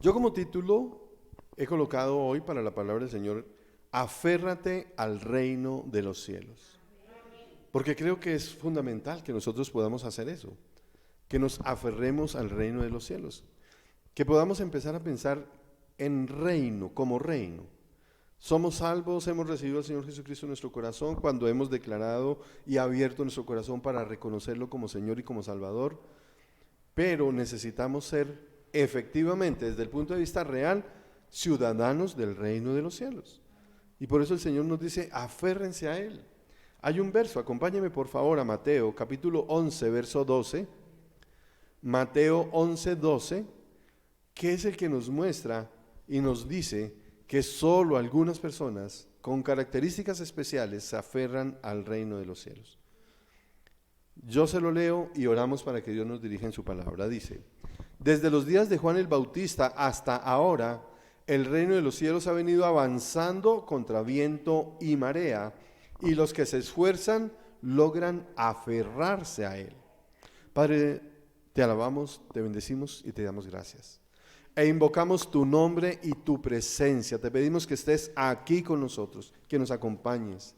Yo como título he colocado hoy para la palabra del Señor, aférrate al reino de los cielos. Porque creo que es fundamental que nosotros podamos hacer eso, que nos aferremos al reino de los cielos, que podamos empezar a pensar en reino, como reino. Somos salvos, hemos recibido al Señor Jesucristo en nuestro corazón cuando hemos declarado y abierto nuestro corazón para reconocerlo como Señor y como Salvador, pero necesitamos ser efectivamente, desde el punto de vista real, ciudadanos del reino de los cielos. Y por eso el Señor nos dice, aférrense a Él. Hay un verso, acompáñeme por favor a Mateo, capítulo 11, verso 12. Mateo 11, 12, que es el que nos muestra y nos dice que solo algunas personas con características especiales se aferran al reino de los cielos. Yo se lo leo y oramos para que Dios nos dirija en su palabra. Dice, desde los días de Juan el Bautista hasta ahora, el reino de los cielos ha venido avanzando contra viento y marea, y los que se esfuerzan logran aferrarse a él. Padre, te alabamos, te bendecimos y te damos gracias. E invocamos tu nombre y tu presencia. Te pedimos que estés aquí con nosotros, que nos acompañes,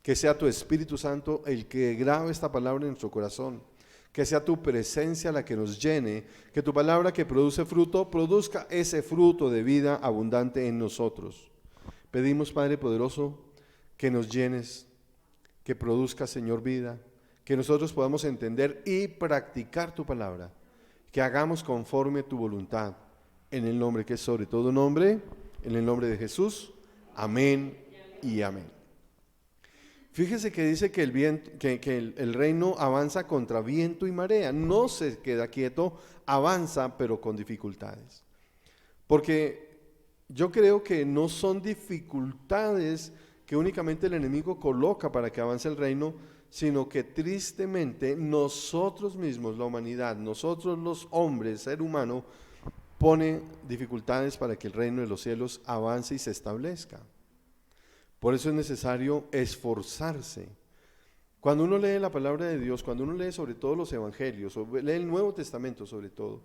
que sea tu Espíritu Santo el que grabe esta palabra en nuestro corazón, que sea tu presencia la que nos llene, que tu palabra que produce fruto, produzca ese fruto de vida abundante en nosotros. Pedimos, Padre poderoso, que nos llenes, que produzca, Señor, vida, que nosotros podamos entender y practicar tu palabra, que hagamos conforme tu voluntad, en el nombre que es sobre todo nombre, en el nombre de Jesús, amén y amén. Fíjese que dice que el reino avanza contra viento y marea, no se queda quieto, avanza pero con dificultades. Porque yo creo que no son dificultades que únicamente el enemigo coloca para que avance el reino, sino que tristemente nosotros mismos, la humanidad, nosotros los hombres, ser humano, pone dificultades para que el reino de los cielos avance y se establezca. Por eso es necesario esforzarse. Cuando uno lee la palabra de Dios, cuando uno lee sobre todo los evangelios, o lee el Nuevo Testamento sobre todo,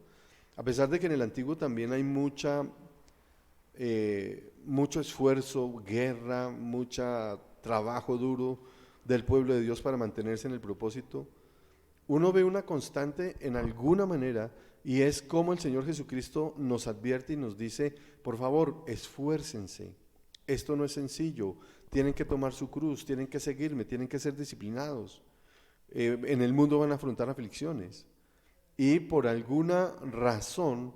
a pesar de que en el Antiguo también hay mucho esfuerzo, guerra, mucho trabajo duro del pueblo de Dios para mantenerse en el propósito, uno ve una constante en alguna manera, y es como el Señor Jesucristo nos advierte y nos dice, por favor, esfuércense. Esto no es sencillo, tienen que tomar su cruz, tienen que seguirme, tienen que ser disciplinados. En el mundo van a afrontar aflicciones. Y por alguna razón,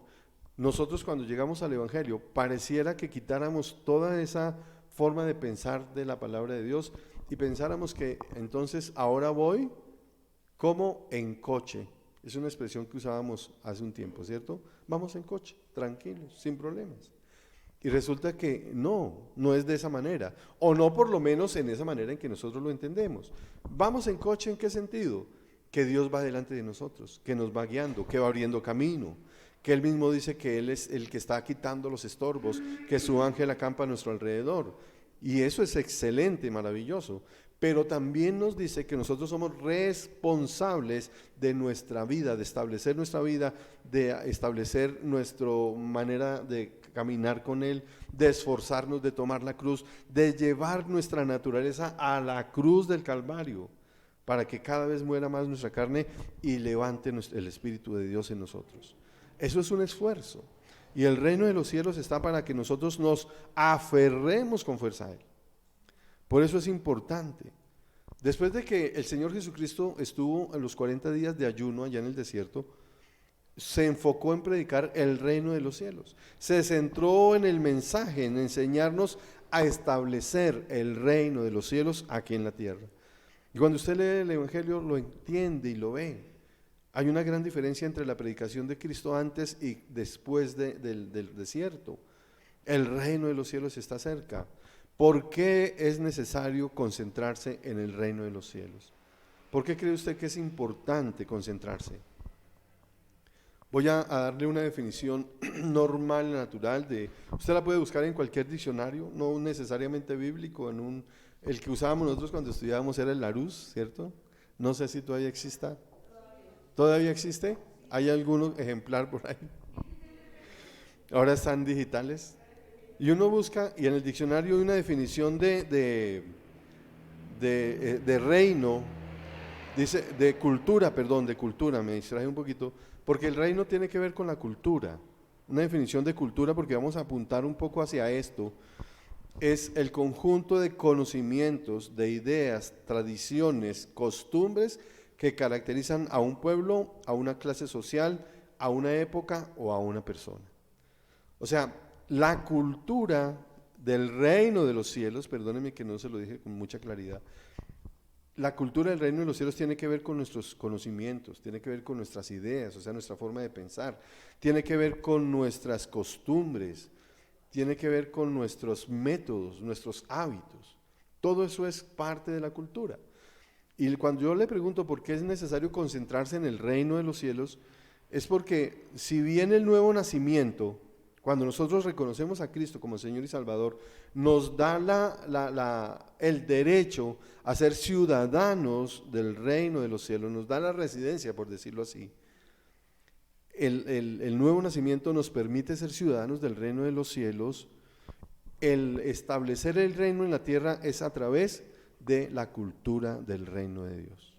nosotros cuando llegamos al Evangelio, pareciera que quitáramos toda esa forma de pensar de la palabra de Dios y pensáramos que entonces ahora voy como en coche. Es una expresión que usábamos hace un tiempo, ¿cierto? Vamos en coche, tranquilos, sin problemas. Y resulta que no es de esa manera, o no por lo menos en esa manera en que nosotros lo entendemos. Vamos en coche, ¿en qué sentido? Que Dios va delante de nosotros, que nos va guiando, que va abriendo camino, que Él mismo dice que Él es el que está quitando los estorbos, que su ángel acampa a nuestro alrededor. Y eso es excelente, maravilloso. Pero también nos dice que nosotros somos responsables de nuestra vida, de establecer nuestra vida, de establecer nuestra manera de caminar con Él, de esforzarnos, de tomar la cruz, de llevar nuestra naturaleza a la cruz del Calvario, para que cada vez muera más nuestra carne y levante el Espíritu de Dios en nosotros. Eso es un esfuerzo. Y el reino de los cielos está para que nosotros nos aferremos con fuerza a Él. Por eso es importante. Después de que el Señor Jesucristo estuvo en los 40 días de ayuno allá en el desierto, se enfocó en predicar el reino de los cielos. Se centró en el mensaje, en enseñarnos a establecer el reino de los cielos aquí en la tierra. Y cuando usted lee el Evangelio lo entiende y lo ve. Hay una gran diferencia entre la predicación de Cristo antes y después del desierto. El reino de los cielos está cerca. ¿Por qué es necesario concentrarse en el reino de los cielos? ¿Por qué cree usted que es importante concentrarse? Voy a darle una definición normal, natural, usted la puede buscar en cualquier diccionario, no necesariamente bíblico, el que usábamos nosotros cuando estudiábamos era el Larousse, ¿cierto? No sé si todavía exista. ¿Todavía existe? ¿Hay algún ejemplar por ahí? ahora están digitales. Y uno busca, y en el diccionario hay una definición de reino, dice, de cultura, perdón, de cultura, me distraje un poquito, porque el reino tiene que ver con la cultura. Una definición de cultura, porque vamos a apuntar un poco hacia esto, es el conjunto de conocimientos, de ideas, tradiciones, costumbres que caracterizan a un pueblo, a una clase social, a una época o a una persona. O sea, la cultura del reino de los cielos, perdónenme que no se lo dije con mucha claridad, la cultura del reino de los cielos tiene que ver con nuestros conocimientos, tiene que ver con nuestras ideas, o sea, nuestra forma de pensar, tiene que ver con nuestras costumbres, tiene que ver con nuestros métodos, nuestros hábitos. Todo eso es parte de la cultura. Y cuando yo le pregunto por qué es necesario concentrarse en el reino de los cielos, es porque si bien el nuevo nacimiento, cuando nosotros reconocemos a Cristo como Señor y Salvador, nos da el derecho a ser ciudadanos del reino de los cielos, nos da la residencia, por decirlo así. El nuevo nacimiento nos permite ser ciudadanos del reino de los cielos. El establecer el reino en la tierra es a través de la cultura del reino de Dios.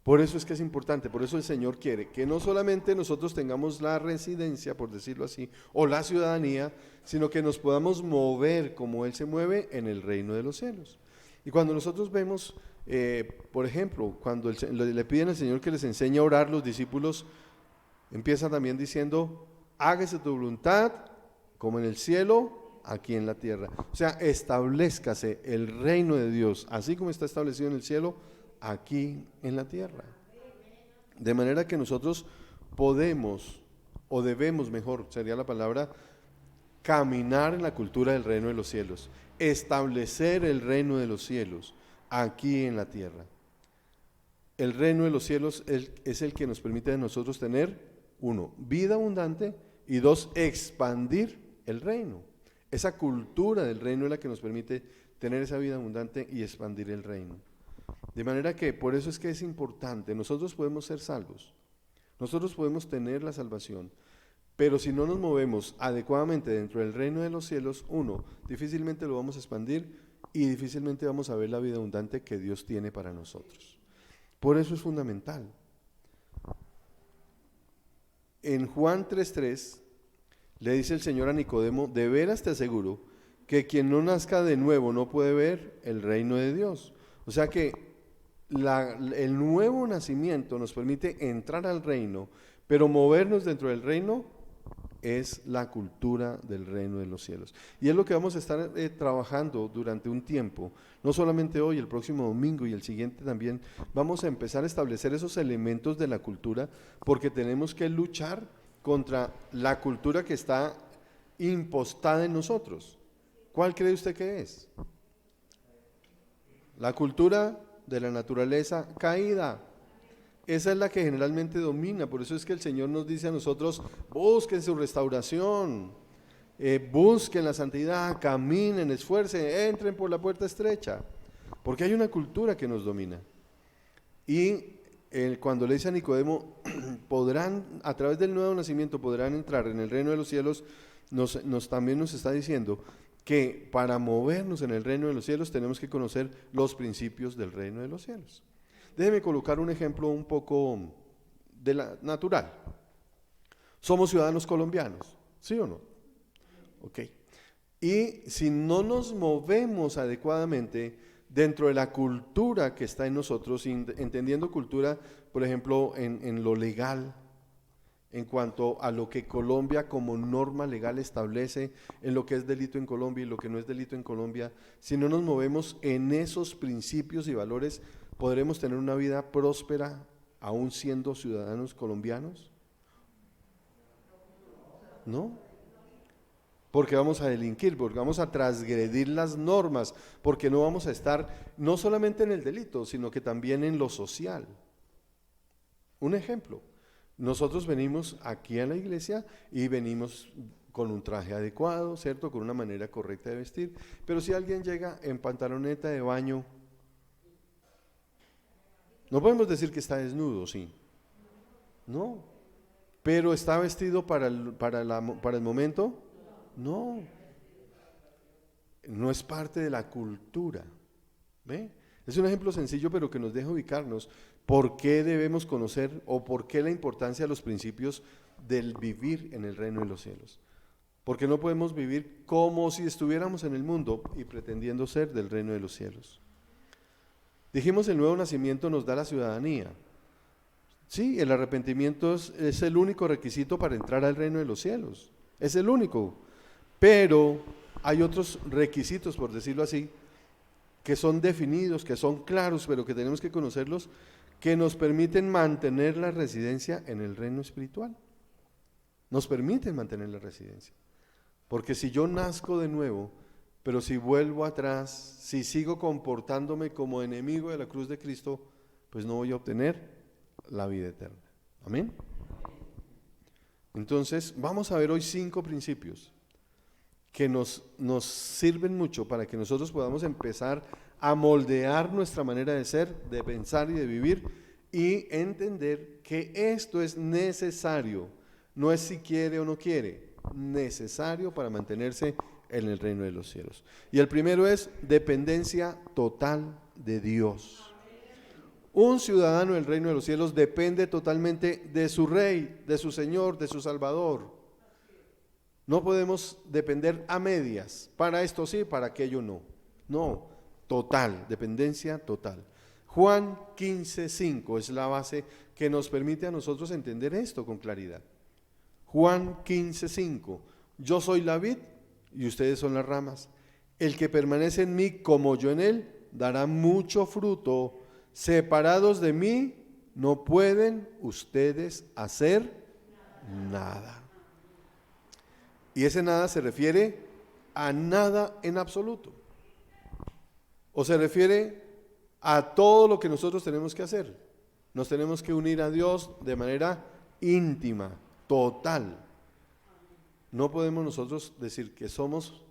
Por eso es que es importante, por eso el Señor quiere que no solamente nosotros tengamos la residencia, por decirlo así, o la ciudadanía, sino que nos podamos mover como Él se mueve en el reino de los cielos. Y cuando nosotros vemos, por ejemplo, cuando le piden al Señor que les enseñe a orar, los discípulos empiezan también diciendo, hágase tu voluntad como en el cielo, aquí en la tierra. O sea, establezcase el reino de Dios, así como está establecido en el cielo, aquí en la tierra. De manera que nosotros podemos, o debemos mejor, sería la palabra, caminar en la cultura del reino de los cielos, establecer el reino de los cielos aquí en la tierra. El reino de los cielos es el que nos permite a nosotros tener, uno, vida abundante, y dos, expandir el reino. Esa cultura del reino es la que nos permite tener esa vida abundante y expandir el reino. De manera que por eso es que es importante, nosotros podemos ser salvos, nosotros podemos tener la salvación, pero si no nos movemos adecuadamente dentro del reino de los cielos, uno, difícilmente lo vamos a expandir y difícilmente vamos a ver la vida abundante que Dios tiene para nosotros. Por eso es fundamental. En Juan 3:3 le dice el Señor a Nicodemo, de veras te aseguro que quien no nazca de nuevo no puede ver el reino de Dios. O sea que el nuevo nacimiento nos permite entrar al reino, pero movernos dentro del reino es la cultura del reino de los cielos. Y es lo que vamos a estar trabajando durante un tiempo, no solamente hoy, el próximo domingo y el siguiente también, vamos a empezar a establecer esos elementos de la cultura, porque tenemos que luchar contra la cultura que está impostada en nosotros. ¿Cuál cree usted que es? La cultura de la naturaleza caída. Esa es la que generalmente domina, por eso es que el Señor nos dice a nosotros, busquen su restauración, busquen la santidad, caminen, esfuercen, entren por la puerta estrecha, porque hay una cultura que nos domina. Y cuando le dice a Nicodemo, podrán, a través del nuevo nacimiento, podrán entrar en el reino de los cielos, también nos está diciendo que para movernos en el reino de los cielos tenemos que conocer los principios del reino de los cielos. Déjeme colocar un ejemplo un poco natural. Somos ciudadanos colombianos, ¿sí o no? Ok. Y si no nos movemos adecuadamente dentro de la cultura que está en nosotros, entendiendo cultura, por ejemplo, en lo legal, en cuanto a lo que Colombia como norma legal establece, en lo que es delito en Colombia y lo que no es delito en Colombia, si no nos movemos en esos principios y valores, ¿podremos tener una vida próspera aún siendo ciudadanos colombianos? ¿No? Porque vamos a delinquir, porque vamos a transgredir las normas, porque no vamos a estar no solamente en el delito, sino que también en lo social. Un ejemplo. Nosotros venimos aquí a la iglesia y venimos con un traje adecuado, ¿cierto? Con una manera correcta de vestir, pero si alguien llega en pantaloneta de baño, no podemos decir que está desnudo, ¿sí? No, pero ¿está vestido para el momento? No, no es parte de la cultura. ¿Ve? Es un ejemplo sencillo, pero que nos deja ubicarnos por qué debemos conocer o por qué la importancia de los principios del vivir en el reino de los cielos. Porque no podemos vivir como si estuviéramos en el mundo y pretendiendo ser del reino de los cielos. Dijimos, el nuevo nacimiento nos da la ciudadanía. Sí, el arrepentimiento es el único requisito para entrar al reino de los cielos. Es el único. Pero hay otros requisitos, por decirlo así, que son definidos, que son claros, pero que tenemos que conocerlos, que nos permiten mantener la residencia en el reino espiritual. Nos permiten mantener la residencia. Porque si yo nazco de nuevo, pero si vuelvo atrás, si sigo comportándome como enemigo de la cruz de Cristo, pues no voy a obtener la vida eterna. Amén. Entonces, vamos a ver hoy 5 principios que nos sirven mucho para que nosotros podamos empezar a moldear nuestra manera de ser, de pensar y de vivir, y entender que esto es necesario, no es si quiere o no quiere, necesario para mantenerse en el reino de los cielos. Y el primero es dependencia total de Dios. Un ciudadano del reino de los cielos depende totalmente de su rey, de su Señor, de su Salvador. No podemos depender a medias, para esto sí, para aquello no. No, total, dependencia total. Juan 15:5 es la base que nos permite a nosotros entender esto con claridad. Juan 15:5, yo soy la vid y ustedes son las ramas. El que permanece en mí como yo en él, dará mucho fruto. Separados de mí, no pueden ustedes hacer nada. Y ese nada se refiere a nada en absoluto. O se refiere a todo lo que nosotros tenemos que hacer. Nos tenemos que unir a Dios de manera íntima, total. No podemos nosotros decir que somos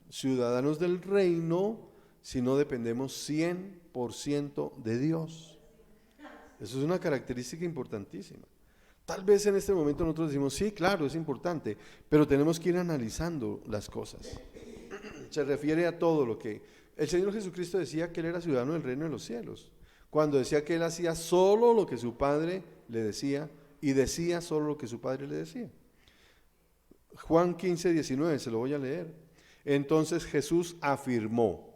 ciudadanos del reino si no dependemos 100% de Dios. Eso es una característica importantísima. Tal vez en este momento nosotros decimos, sí, claro, es importante, pero tenemos que ir analizando las cosas. Se refiere a todo lo que... El Señor Jesucristo decía que Él era ciudadano del reino de los cielos, cuando decía que Él hacía solo lo que su Padre le decía y decía solo lo que su Padre le decía. Juan 15:19, se lo voy a leer. Entonces Jesús afirmó,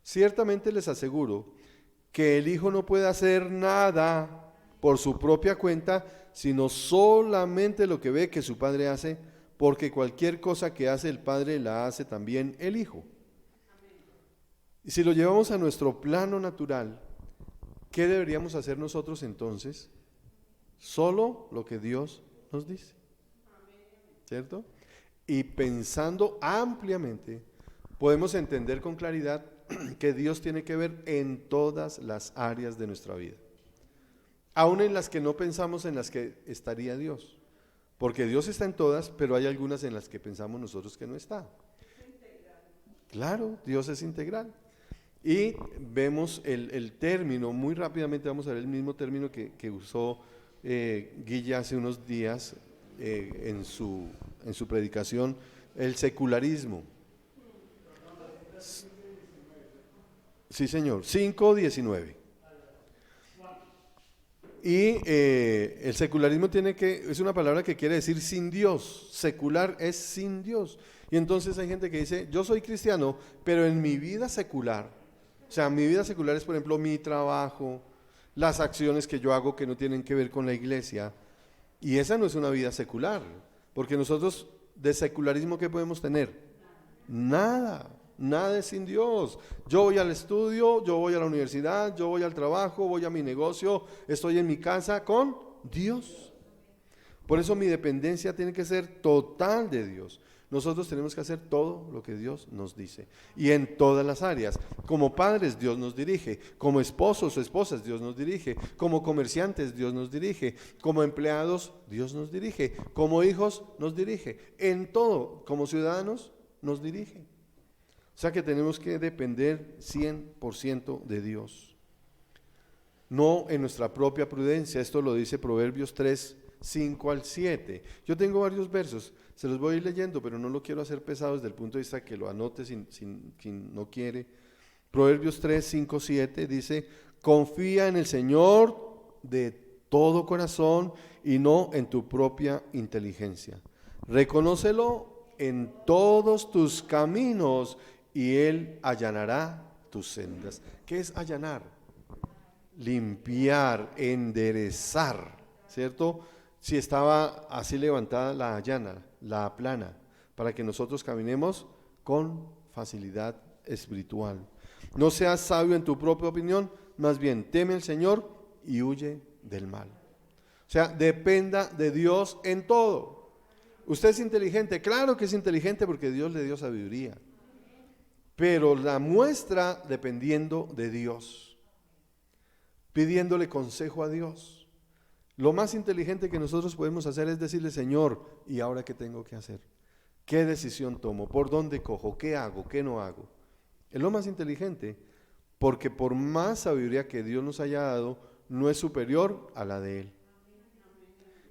ciertamente les aseguro que el Hijo no puede hacer nada por su propia cuenta, sino solamente lo que ve que su Padre hace, porque cualquier cosa que hace el Padre la hace también el Hijo. Y si lo llevamos a nuestro plano natural, ¿qué deberíamos hacer nosotros entonces? Solo lo que Dios nos dice, ¿cierto? Y pensando ampliamente, podemos entender con claridad que Dios tiene que ver en todas las áreas de nuestra vida. Aún en las que no pensamos en las que estaría Dios. Porque Dios está en todas, pero hay algunas en las que pensamos nosotros que no está. Claro, Dios es integral. Y vemos el término, muy rápidamente vamos a ver el mismo término que usó Guilla hace unos días en su predicación, el secularismo. Sí, señor, 5:19. Y el secularismo es una palabra que quiere decir sin Dios. Secular es sin Dios. Y entonces hay gente que dice, yo soy cristiano, pero en mi vida secular, o sea, mi vida secular es, por ejemplo, mi trabajo, las acciones que yo hago que no tienen que ver con la iglesia. Y esa no es una vida secular, porque nosotros de secularismo, ¿qué podemos tener? Nada. Nada es sin Dios. Yo voy al estudio, yo voy a la universidad, yo voy al trabajo, voy a mi negocio, estoy en mi casa con Dios. Por eso mi dependencia tiene que ser total de Dios. Nosotros tenemos que hacer todo lo que Dios nos dice. Y en todas las áreas. Como padres, Dios nos dirige. Como esposos o esposas, Dios nos dirige. Como comerciantes, Dios nos dirige. Como empleados, Dios nos dirige. Como hijos, nos dirige. En todo, como ciudadanos, nos dirige. O sea que tenemos que depender 100% de Dios. No en nuestra propia prudencia. Esto lo dice Proverbios 3, 5 al 7. Yo tengo varios versos, se los voy a ir leyendo, pero no lo quiero hacer pesado desde el punto de vista que lo anote si no quiere. Proverbios 3, 5, 7 dice: confía en el Señor de todo corazón y no en tu propia inteligencia. Reconócelo en todos tus caminos y Él allanará tus sendas. ¿Qué es allanar? Limpiar, enderezar, ¿cierto? Si estaba así levantada, la allana, la aplana, para que nosotros caminemos con facilidad espiritual. No seas sabio en tu propia opinión, más bien teme al Señor y huye del mal. O sea, dependa de Dios en todo. ¿Usted es inteligente? Claro que es inteligente porque Dios le dio sabiduría. Pero la muestra dependiendo de Dios, pidiéndole consejo a Dios. Lo más inteligente que nosotros podemos hacer es decirle: Señor, ¿y ahora qué tengo que hacer? ¿Qué decisión tomo? ¿Por dónde cojo? ¿Qué hago? ¿Qué no hago? Es lo más inteligente, porque por más sabiduría que Dios nos haya dado, no es superior a la de Él.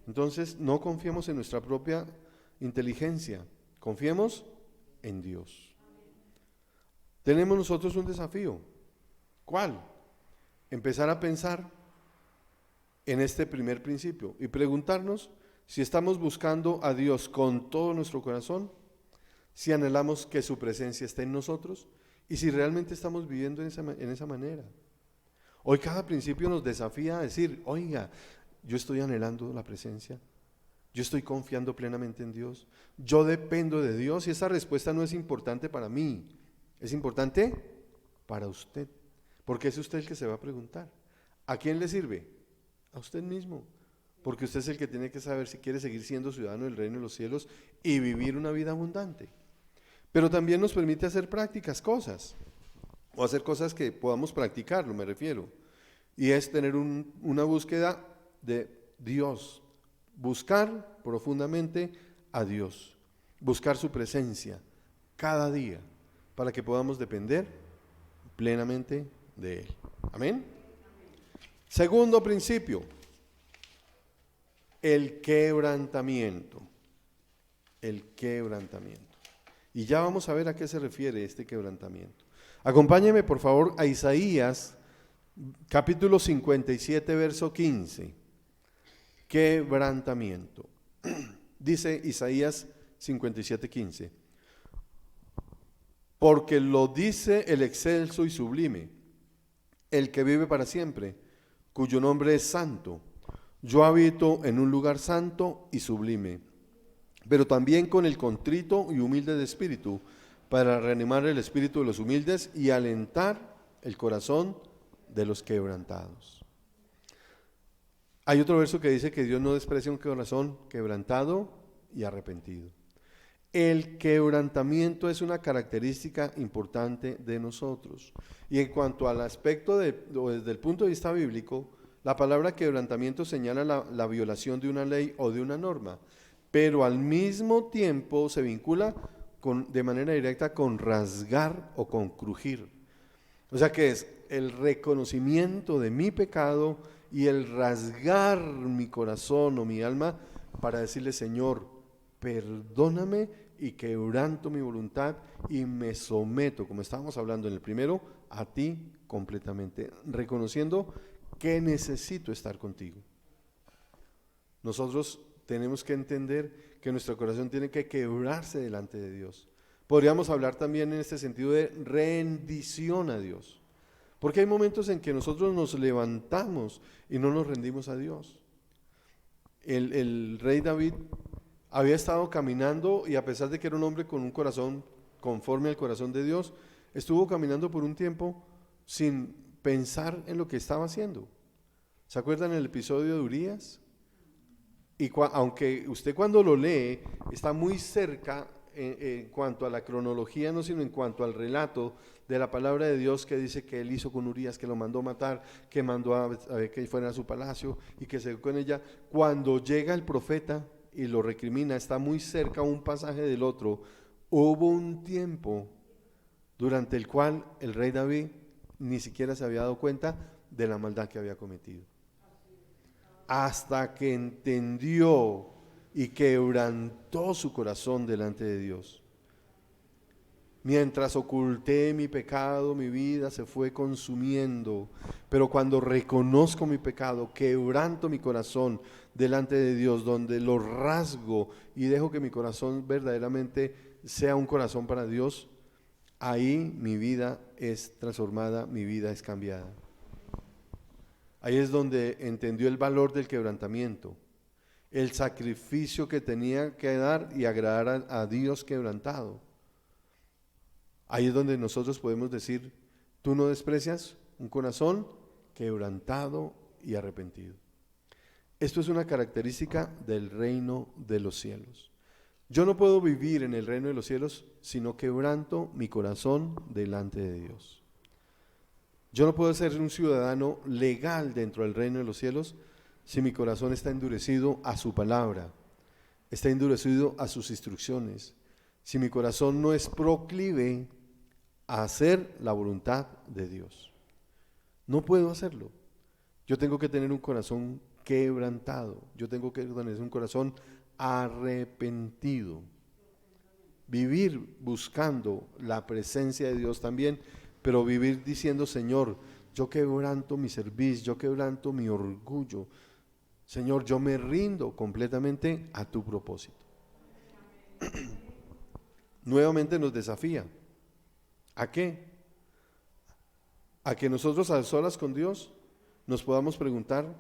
Entonces, no confiemos en nuestra propia inteligencia, confiemos en Dios. Tenemos nosotros un desafío. ¿Cuál? Empezar a pensar en este primer principio y preguntarnos si estamos buscando a Dios con todo nuestro corazón, si anhelamos que su presencia esté en nosotros y si realmente estamos viviendo en esa manera. Hoy cada principio nos desafía a decir: oiga, yo estoy anhelando la presencia, yo estoy confiando plenamente en Dios, yo dependo de Dios, y esa respuesta no es importante para mí, es importante para usted, porque es usted el que se va a preguntar. ¿A quién le sirve? A usted mismo, porque usted es el que tiene que saber si quiere seguir siendo ciudadano del reino de los cielos y vivir una vida abundante. Pero también nos permite hacer prácticas, cosas, o hacer cosas que podamos practicarlo, me refiero, y es tener una búsqueda de Dios, buscar profundamente a Dios, buscar su presencia cada día, para que podamos depender plenamente de Él. Amén. Segundo principio, el quebrantamiento. El quebrantamiento. Y ya vamos a ver a qué se refiere este quebrantamiento. Acompáñeme por favor a Isaías, capítulo 57, verso 15. Quebrantamiento. Dice Isaías 57, 15. Porque lo dice el excelso y sublime, el que vive para siempre, cuyo nombre es santo. Yo habito en un lugar santo y sublime, pero también con el contrito y humilde de espíritu, para reanimar el espíritu de los humildes y alentar el corazón de los quebrantados. Hay otro verso que dice que Dios no desprecia un corazón quebrantado y arrepentido. El quebrantamiento es una característica importante de nosotros. Y en cuanto al aspecto desde el punto de vista bíblico, la palabra quebrantamiento señala la violación de una ley o de una norma, pero al mismo tiempo se vincula de manera directa con rasgar o con crujir. O sea que es el reconocimiento de mi pecado y el rasgar mi corazón o mi alma para decirle: Señor, perdóname, y quebranto mi voluntad y me someto, como estábamos hablando en el primero, a ti completamente, reconociendo que necesito estar contigo. Nosotros tenemos que entender que nuestro corazón tiene que quebrarse delante de Dios. Podríamos hablar también en este sentido de rendición a Dios, porque hay momentos en que nosotros nos levantamos y no nos rendimos a Dios. El rey David había estado caminando, y a pesar de que era un hombre con un corazón conforme al corazón de Dios, estuvo caminando por un tiempo sin pensar en lo que estaba haciendo. ¿Se acuerdan el episodio de Urías? Y aunque usted cuando lo lee está muy cerca en cuanto a la cronología, no sino en cuanto al relato de la palabra de Dios, que dice que él hizo con Urías, que lo mandó matar, que mandó a que fuera a su palacio y que se quedó con ella. Cuando llega el profeta y lo recrimina, está muy cerca un pasaje del otro. Hubo un tiempo durante el cual el rey David ni siquiera se había dado cuenta de la maldad que había cometido. hasta que entendió y quebrantó su corazón delante de Dios. Mientras oculté mi pecado, mi vida se fue consumiendo, pero cuando reconozco mi pecado, quebranto mi corazón delante de Dios, donde lo rasgo y dejo que mi corazón verdaderamente sea un corazón para Dios, ahí mi vida es transformada, mi vida es cambiada. Ahí es donde entendió el valor del quebrantamiento, el sacrificio que tenía que dar y agradar a Dios quebrantado. Ahí es donde nosotros podemos decir, tú no desprecias un corazón quebrantado y arrepentido. Esto es una característica del reino de los cielos. Yo no puedo vivir en el reino de los cielos si no quebranto mi corazón delante de Dios. Yo no puedo ser un ciudadano legal dentro del reino de los cielos si mi corazón está endurecido a su palabra, está endurecido a sus instrucciones, si mi corazón no es proclive a hacer la voluntad de Dios. No puedo hacerlo. Yo tengo que tener un corazón quebrantado, yo tengo que tener un corazón arrepentido, vivir buscando la presencia de Dios también, pero vivir diciendo, Señor, yo quebranto mi cerviz, yo quebranto mi orgullo, Señor, yo me rindo completamente a tu propósito. Nuevamente nos desafía. ¿A qué? A que nosotros a solas con Dios nos podamos preguntar,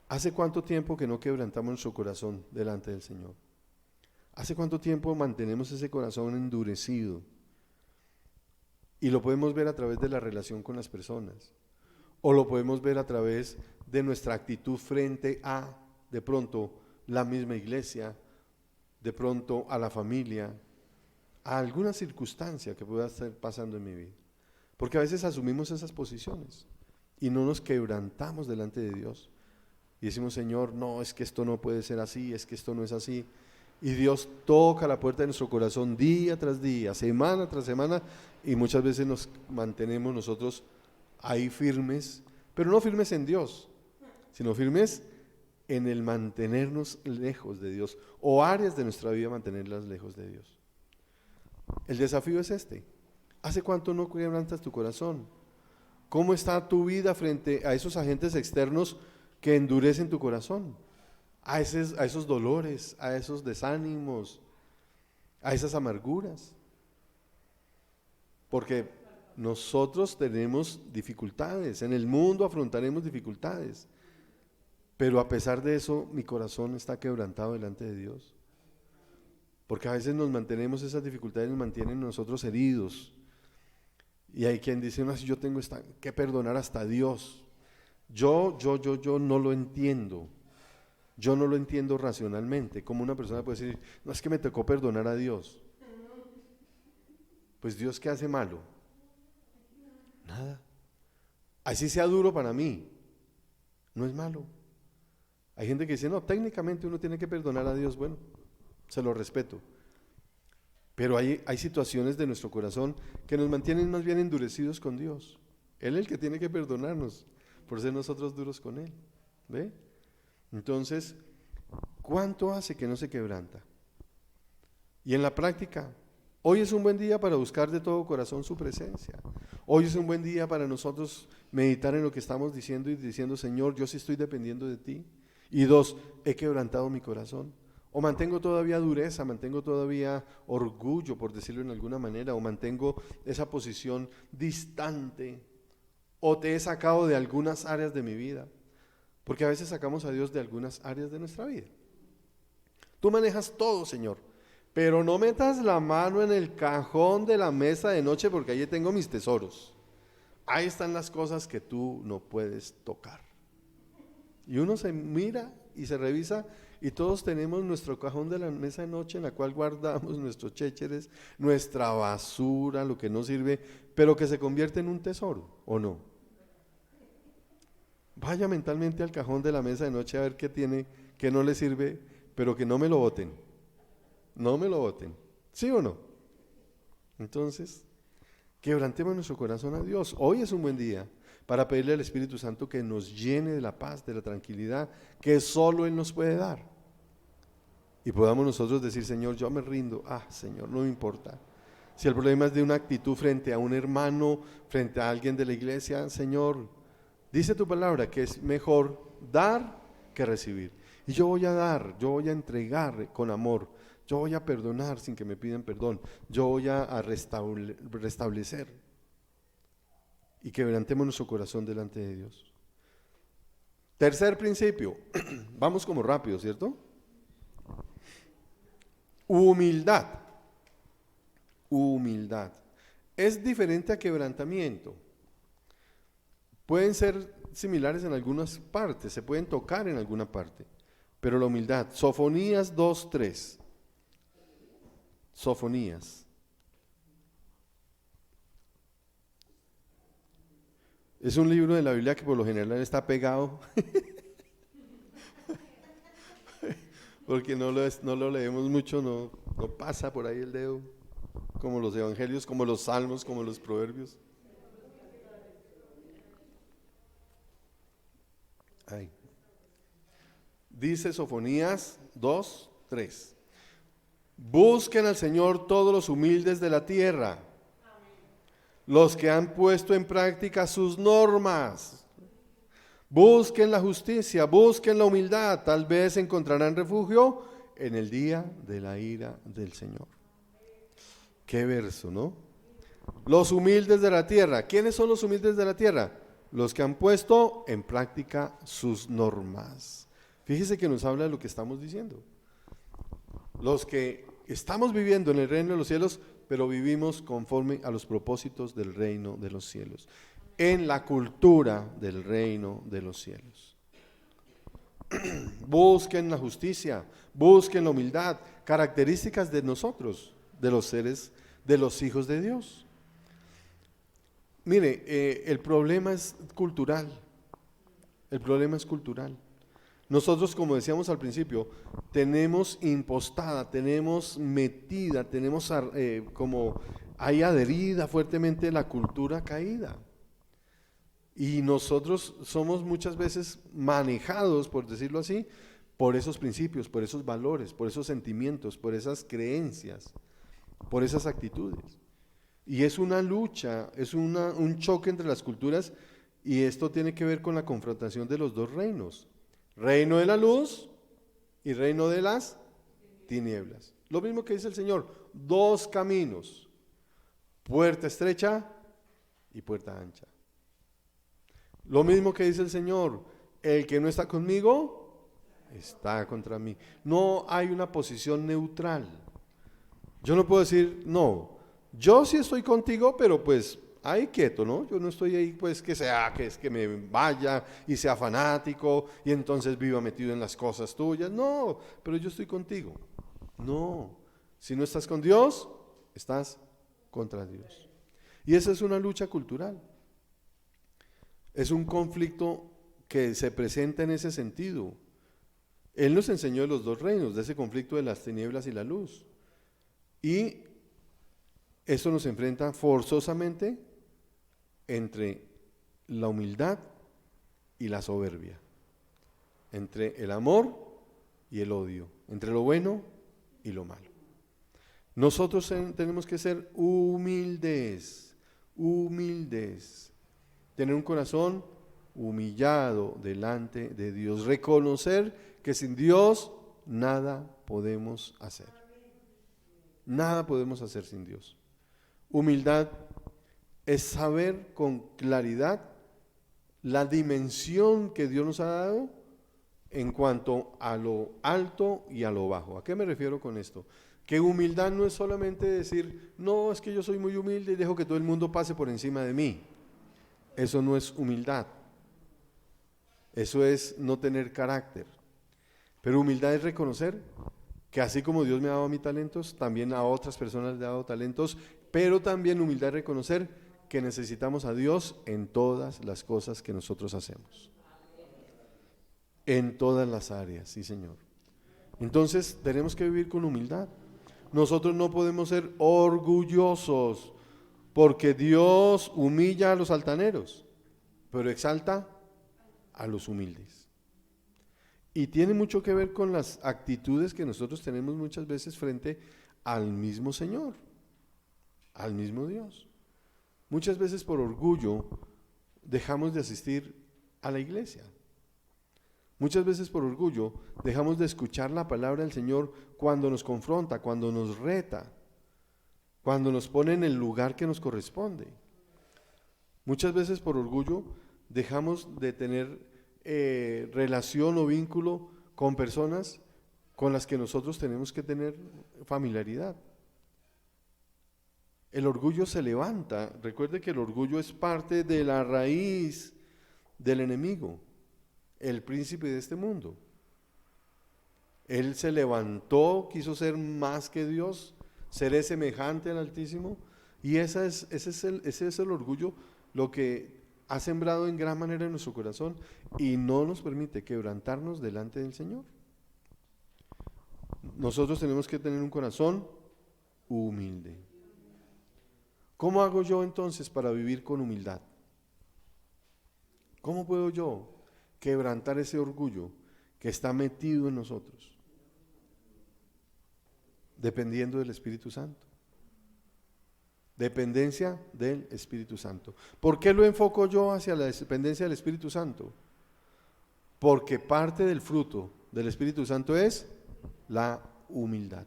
¿hace cuánto tiempo que no quebrantamos nuestro corazón delante del Señor? ¿Hace cuánto tiempo mantenemos ese corazón endurecido? Y lo podemos ver a través de la relación con las personas, o lo podemos ver a través de nuestra actitud frente a, de pronto, la misma iglesia, de pronto a la familia, a alguna circunstancia que pueda estar pasando en mi vida. Porque a veces asumimos esas posiciones y no nos quebrantamos delante de Dios. Y decimos, Señor, no, es que esto no puede ser así, es que esto no es así. Y Dios toca la puerta de nuestro corazón día tras día, semana tras semana, y muchas veces nos mantenemos nosotros ahí firmes, pero no firmes en Dios, sino firmes en el mantenernos lejos de Dios, o áreas de nuestra vida mantenerlas lejos de Dios. El desafío es este. ¿Hace cuánto no quebrantas tu corazón? ¿Cómo está tu vida frente a esos agentes externos que endurecen tu corazón? A esos dolores, a esos desánimos, a esas amarguras. Porque nosotros tenemos dificultades, en el mundo afrontaremos dificultades, pero a pesar de eso mi corazón está quebrantado delante de Dios. Porque a veces nos mantenemos, esas dificultades nos mantienen nosotros heridos. Y hay quien dice, no, si yo tengo que perdonar hasta a Dios. Yo no lo entiendo. Yo no lo entiendo racionalmente. Como una persona puede decir, no, es que me tocó perdonar a Dios. Pues Dios, ¿qué hace malo? Nada. Así sea duro para mí, no es malo. Hay gente que dice, no, técnicamente uno tiene que perdonar a Dios. Bueno, se lo respeto. Pero hay situaciones de nuestro corazón que nos mantienen más bien endurecidos con Dios. Él es el que tiene que perdonarnos por ser nosotros duros con Él. ¿Ve? Entonces, ¿cuánto hace que no se quebranta? Y en la práctica, hoy es un buen día para buscar de todo corazón su presencia. Hoy es un buen día para nosotros meditar en lo que estamos diciendo y diciendo, Señor, yo sí estoy dependiendo de ti. Y dos, he quebrantado mi corazón. O mantengo todavía dureza, mantengo todavía orgullo, por decirlo en alguna manera, o mantengo esa posición distante, o te he sacado de algunas áreas de mi vida, porque a veces sacamos a Dios de algunas áreas de nuestra vida. Tú manejas todo, Señor, pero no metas la mano en el cajón de la mesa de noche, porque allí tengo mis tesoros. Ahí están las cosas que tú no puedes tocar. Y uno se mira y se revisa, y todos tenemos nuestro cajón de la mesa de noche en la cual guardamos nuestros chécheres, nuestra basura, lo que no sirve, pero que se convierte en un tesoro, ¿o no? Vaya mentalmente al cajón de la mesa de noche a ver qué tiene, que no le sirve, pero que no me lo boten. No me lo boten. ¿Sí o no? Entonces, quebrantemos nuestro corazón a Dios. Hoy es un buen día para pedirle al Espíritu Santo que nos llene de la paz, de la tranquilidad que solo Él nos puede dar. Y podamos nosotros decir, Señor, yo me rindo, Señor, no me importa. Si el problema es de una actitud frente a un hermano, frente a alguien de la iglesia, Señor, dice tu palabra que es mejor dar que recibir. Y yo voy a dar, yo voy a entregar con amor, yo voy a perdonar sin que me pidan perdón, yo voy a restablecer. Y quebrantemos nuestro corazón delante de Dios. Tercer principio, vamos como rápido, ¿cierto? Humildad. Humildad. Es diferente a quebrantamiento. Pueden ser similares en algunas partes, se pueden tocar en alguna parte, pero la humildad. Sofonías 2:3. Sofonías. Es un libro de la Biblia que por lo general está pegado, porque no lo leemos mucho, no pasa por ahí el dedo, como los evangelios, como los salmos, como los proverbios. Ay. Dice Sofonías 2:3. Busquen al Señor todos los humildes de la tierra, los que han puesto en práctica sus normas. Busquen la justicia, busquen la humildad, tal vez encontrarán refugio en el día de la ira del Señor. Qué verso, ¿no? Los humildes de la tierra. ¿Quiénes son los humildes de la tierra? Los que han puesto en práctica sus normas. Fíjese que nos habla de lo que estamos diciendo. Los que estamos viviendo en el reino de los cielos, pero vivimos conforme a los propósitos del reino de los cielos, en la cultura del reino de los cielos. Busquen la justicia, busquen la humildad, características de nosotros, de los seres, de los hijos de Dios. Mire, el problema es cultural. El problema es cultural. Nosotros, como decíamos al principio, tenemos impostada, tenemos metida, tenemos como ahí adherida fuertemente la cultura caída. Y nosotros somos muchas veces manejados, por decirlo así, por esos principios, por esos valores, por esos sentimientos, por esas creencias, por esas actitudes. Y es una lucha, es un choque entre las culturas, y esto tiene que ver con la confrontación de los dos reinos. Reino de la luz y reino de las tinieblas. Lo mismo que dice el Señor, dos caminos, puerta estrecha y puerta ancha. Lo mismo que dice el Señor, el que no está conmigo, está contra mí. No hay una posición neutral. Yo no puedo decir, no, yo sí estoy contigo, pero pues ahí quieto, ¿no? Yo no estoy ahí pues que es que me vaya y sea fanático y entonces viva metido en las cosas tuyas. No, pero yo estoy contigo. No, si no estás con Dios, estás contra Dios. Y esa es una lucha cultural. Es un conflicto que se presenta en ese sentido. Él nos enseñó de los dos reinos, de ese conflicto de las tinieblas y la luz. Y esto nos enfrenta forzosamente entre la humildad y la soberbia, entre el amor y el odio, entre lo bueno y lo malo. Nosotros tenemos que ser humildes, tener un corazón humillado delante de Dios, reconocer que sin Dios nada podemos hacer. Nada podemos hacer sin Dios. Humildad es saber con claridad la dimensión que Dios nos ha dado en cuanto a lo alto y a lo bajo. ¿A qué me refiero con esto? Que humildad no es solamente decir, no, es que yo soy muy humilde y dejo que todo el mundo pase por encima de mí. Eso no es humildad. Eso es no tener carácter. Pero humildad es reconocer que así como Dios me ha dado a mí talentos, también a otras personas le ha dado talentos, pero también humildad es reconocer que necesitamos a Dios en todas las cosas que nosotros hacemos. En todas las áreas, sí, Señor. Entonces tenemos que vivir con humildad. Nosotros no podemos ser orgullosos, porque Dios humilla a los altaneros, pero exalta a los humildes. Y tiene mucho que ver con las actitudes que nosotros tenemos muchas veces frente al mismo Señor, al mismo Dios. Muchas veces por orgullo dejamos de asistir a la iglesia. Muchas veces por orgullo dejamos de escuchar la palabra del Señor cuando nos confronta, cuando nos reta, cuando nos pone en el lugar que nos corresponde. Muchas veces por orgullo dejamos de tener relación o vínculo con personas con las que nosotros tenemos que tener familiaridad. El orgullo se levanta. Recuerde que el orgullo es parte de la raíz del enemigo, el príncipe de este mundo. Él se levantó, quiso ser más que Dios, seré semejante al Altísimo, y ese es el orgullo, lo que ha sembrado en gran manera en nuestro corazón y no nos permite quebrantarnos delante del Señor. Nosotros tenemos que tener un corazón humilde. ¿Cómo hago yo entonces para vivir con humildad? ¿Cómo puedo yo quebrantar ese orgullo que está metido en nosotros? Dependiendo del Espíritu Santo. Dependencia del Espíritu Santo. ¿Por qué lo enfoco yo hacia la dependencia del Espíritu Santo? Porque parte del fruto del Espíritu Santo es la humildad.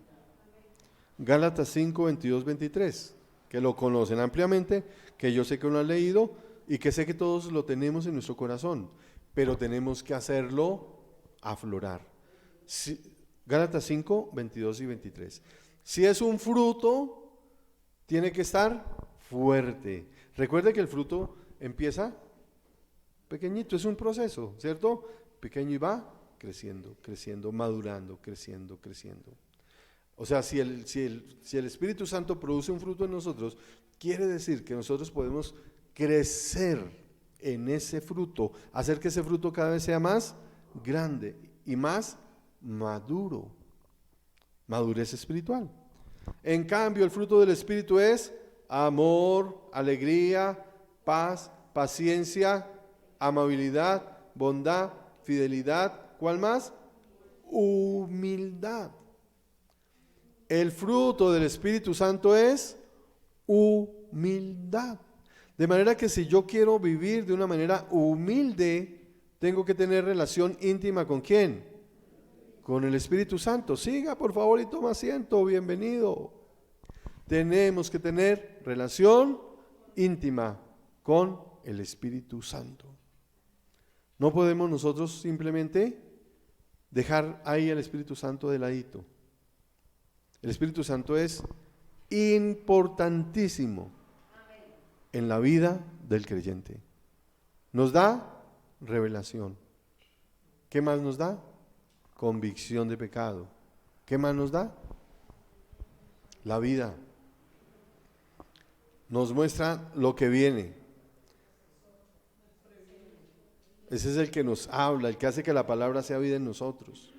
Gálatas 5, 22, 23, que lo conocen ampliamente, que yo sé que lo han leído y que sé que todos lo tenemos en nuestro corazón, pero tenemos que hacerlo aflorar. Gálatas 5, 22 y 23. Si es un fruto, tiene que estar fuerte. Recuerde que el fruto empieza pequeñito, es un proceso, ¿cierto? Pequeño y va creciendo, creciendo, madurando, creciendo, creciendo. O sea, si el Espíritu Santo produce un fruto en nosotros, quiere decir que nosotros podemos crecer en ese fruto, hacer que ese fruto cada vez sea más grande y más maduro. Madurez espiritual. En cambio, el fruto del Espíritu es amor, alegría, paz, paciencia, amabilidad, bondad, fidelidad. ¿Cuál más? Humildad. El fruto del Espíritu Santo es humildad. De manera que si yo quiero vivir de una manera humilde, tengo que tener relación íntima ¿con quién? Con el Espíritu Santo. Siga por favor y toma asiento, bienvenido. Tenemos que tener relación íntima con el Espíritu Santo. No podemos nosotros simplemente dejar ahí al Espíritu Santo de ladito. El Espíritu Santo es importantísimo en la vida del creyente. Nos da revelación. ¿Qué más nos da? Convicción de pecado. ¿Qué más nos da? La vida. Nos muestra lo que viene. Ese es el que nos habla, el que hace que la palabra sea vida en nosotros.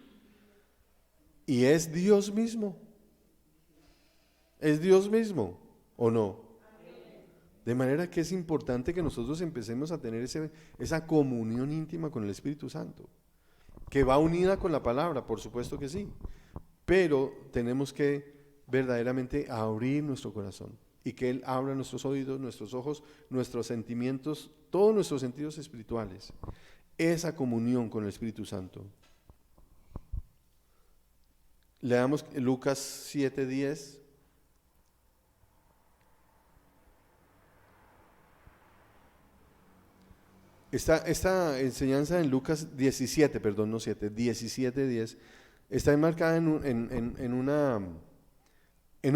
Y es Dios mismo. ¿Es Dios mismo o no? De manera que es importante que nosotros empecemos a tener esa comunión íntima con el Espíritu Santo, que va unida con la palabra, por supuesto que sí, pero tenemos que verdaderamente abrir nuestro corazón y que Él abra nuestros oídos, nuestros ojos, nuestros sentimientos, todos nuestros sentidos espirituales, esa comunión con el Espíritu Santo. Leamos Lucas 7:10. Esta enseñanza en Lucas 17, perdón, no 7, 17:10, está enmarcada en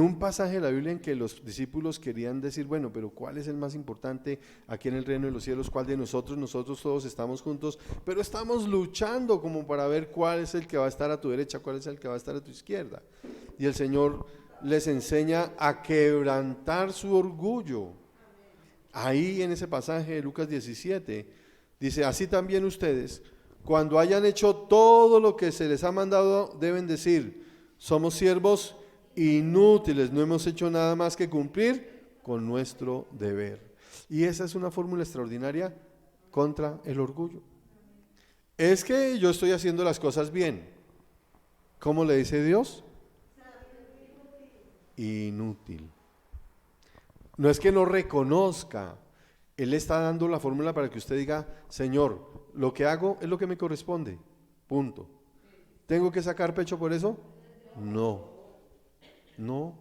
un pasaje de la Biblia en que los discípulos querían decir, bueno, pero ¿cuál es el más importante aquí en el reino de los cielos? ¿Cuál de nosotros? Nosotros todos estamos juntos, pero estamos luchando como para ver cuál es el que va a estar a tu derecha, cuál es el que va a estar a tu izquierda. Y el Señor les enseña a quebrantar su orgullo. Ahí en ese pasaje de Lucas 17, dice, así también ustedes, cuando hayan hecho todo lo que se les ha mandado, deben decir, somos siervos inútiles, no hemos hecho nada más que cumplir con nuestro deber. Y esa es una fórmula extraordinaria contra el orgullo. Es que yo estoy haciendo las cosas bien. ¿Cómo le dice Dios? Inútil. No es que no reconozca. Él está dando la fórmula para que usted diga, Señor, lo que hago es lo que me corresponde. Punto. ¿Tengo que sacar pecho por eso? No. No.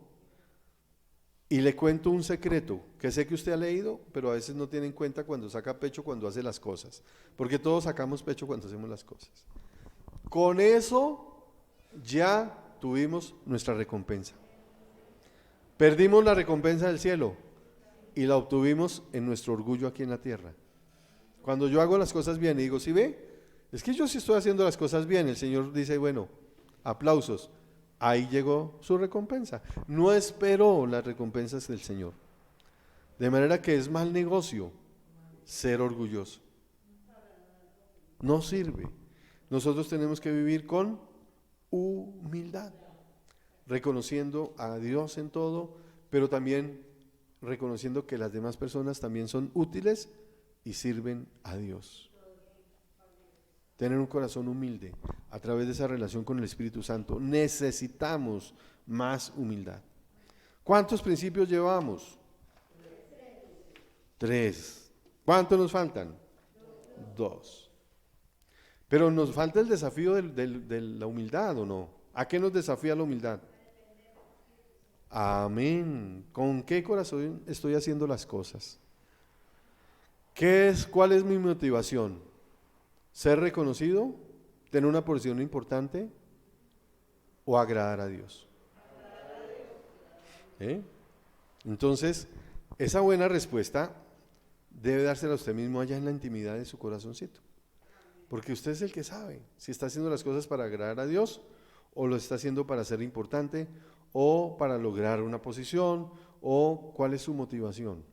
Y le cuento un secreto que sé que usted ha leído, pero a veces no tiene en cuenta cuando saca pecho cuando hace las cosas. Porque todos sacamos pecho cuando hacemos las cosas. Con eso ya tuvimos nuestra recompensa. Perdimos la recompensa del cielo y la obtuvimos en nuestro orgullo aquí en la tierra. Cuando yo hago las cosas bien y digo, ¿sí ve? Es que yo sí estoy haciendo las cosas bien. El Señor dice, bueno, aplausos. Ahí llegó su recompensa. No esperó las recompensas del Señor. De manera que es mal negocio ser orgulloso. No sirve. Nosotros tenemos que vivir con humildad, reconociendo a Dios en todo, pero también reconociendo que las demás personas también son útiles y sirven a Dios. Tener un corazón humilde a través de esa relación con el Espíritu Santo. Necesitamos más humildad. ¿Cuántos principios llevamos? 3. ¿Cuántos nos faltan? 2. Pero nos falta el desafío de la humildad, ¿o no? ¿A qué nos desafía la humildad? Amén. ¿Con qué corazón estoy haciendo las cosas? ¿Cuál es mi motivación? ¿Ser reconocido? ¿Tener una posición importante? ¿O agradar a Dios? Entonces, esa buena respuesta debe dársela a usted mismo allá en la intimidad de su corazoncito. Porque usted es el que sabe si está haciendo las cosas para agradar a Dios o lo está haciendo para ser importante o para lograr una posición o cuál es su motivación.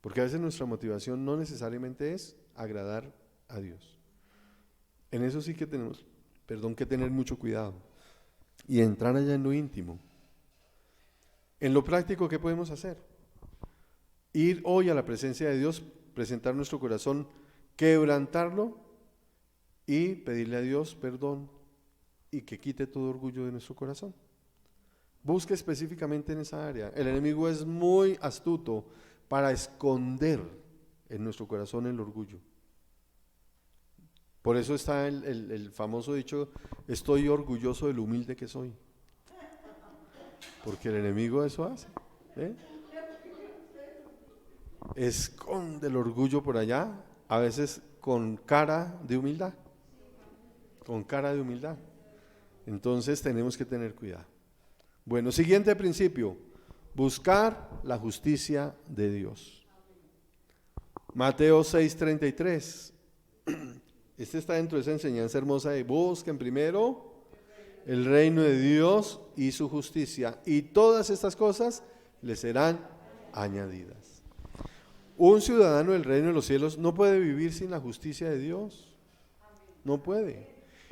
Porque a veces nuestra motivación no necesariamente es agradar a Dios. En eso sí que tenemos, que tener mucho cuidado y entrar allá en lo íntimo. En lo práctico, ¿qué podemos hacer? Ir hoy a la presencia de Dios, presentar nuestro corazón, quebrantarlo y pedirle a Dios perdón y que quite todo orgullo de nuestro corazón. Busque específicamente en esa área. El enemigo es muy astuto para esconder en nuestro corazón el orgullo. Por eso está el famoso dicho, estoy orgulloso de lo humilde que soy. Porque el enemigo eso hace. Esconde el orgullo por allá, a veces con cara de humildad. Con cara de humildad. Entonces tenemos que tener cuidado. Bueno, siguiente principio, buscar la justicia de Dios. Mateo 6:33. Este está dentro de esa enseñanza hermosa de busquen primero el reino de Dios y su justicia, y todas estas cosas les serán añadidas. Un ciudadano del reino de los cielos no puede vivir sin la justicia de Dios. No puede.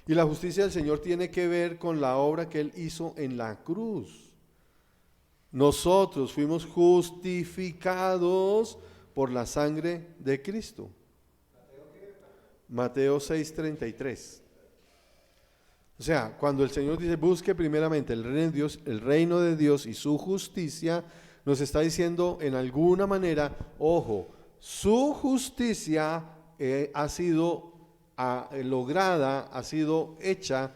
Y la justicia del Señor tiene que ver con la obra que Él hizo en la cruz. Nosotros fuimos justificados por la sangre de Cristo. Mateo 6:33. O sea, cuando el Señor dice busque primeramente el reino de Dios y su justicia, nos está diciendo en alguna manera, ojo, su justicia ha sido lograda, ha sido hecha